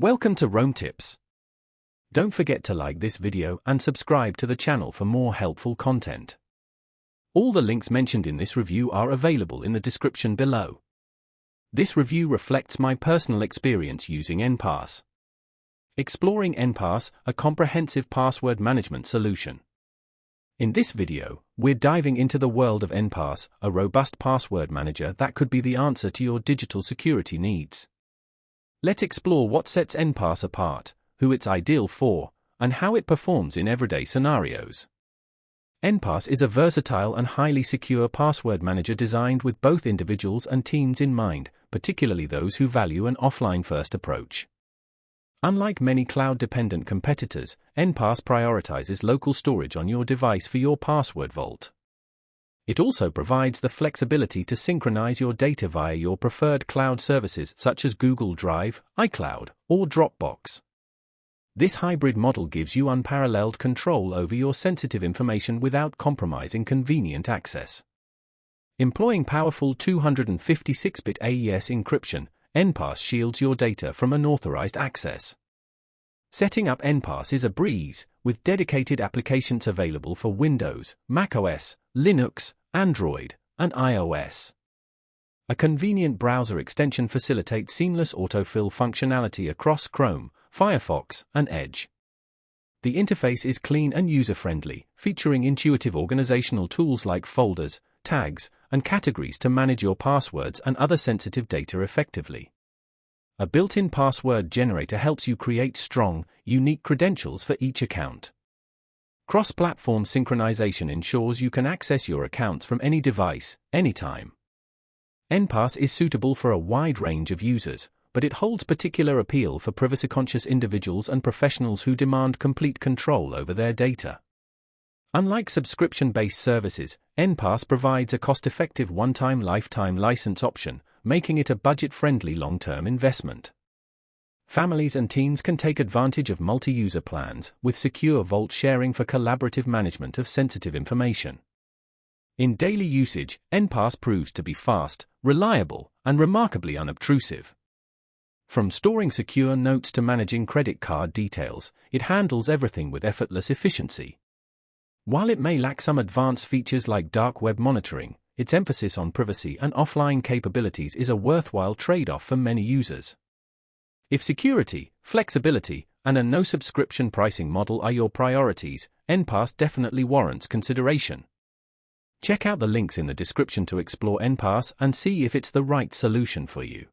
Welcome to Rome Tips. Don't forget to like this video and subscribe to the channel for more helpful content. All the links mentioned in this review are available in the description below. This review reflects my personal experience using Enpass. Exploring Enpass, a comprehensive password management solution. In this video, we're diving into the world of Enpass, a robust password manager that could be the answer to your digital security needs. Let's explore what sets Enpass apart, who it's ideal for, and how it performs in everyday scenarios. Enpass is a versatile and highly secure password manager designed with both individuals and teams in mind, particularly those who value an offline-first approach. Unlike many cloud-dependent competitors, Enpass prioritizes local storage on your device for your password vault. It also provides the flexibility to synchronize your data via your preferred cloud services such as Google Drive, iCloud, or Dropbox. This hybrid model gives you unparalleled control over your sensitive information without compromising convenient access. Employing powerful 256-bit AES encryption, Enpass shields your data from unauthorized access. Setting up Enpass is a breeze, with dedicated applications available for Windows, macOS, Linux, Android, and iOS. A convenient browser extension facilitates seamless autofill functionality across Chrome, Firefox, and Edge. The interface is clean and user-friendly, featuring intuitive organizational tools like folders, tags, and categories to manage your passwords and other sensitive data effectively. A built-in password generator helps you create strong, unique credentials for each account. Cross-platform synchronization ensures you can access your accounts from any device, anytime. Enpass is suitable for a wide range of users, but it holds particular appeal for privacy-conscious individuals and professionals who demand complete control over their data. Unlike subscription-based services, Enpass provides a cost-effective one-time lifetime license option, making it a budget-friendly long-term investment. Families and teams can take advantage of multi-user plans, with secure vault sharing for collaborative management of sensitive information. In daily usage, Enpass proves to be fast, reliable, and remarkably unobtrusive. From storing secure notes to managing credit card details, it handles everything with effortless efficiency. While it may lack some advanced features like dark web monitoring, its emphasis on privacy and offline capabilities is a worthwhile trade-off for many users. If security, flexibility, and a no-subscription pricing model are your priorities, Enpass definitely warrants consideration. Check out the links in the description to explore Enpass and see if it's the right solution for you.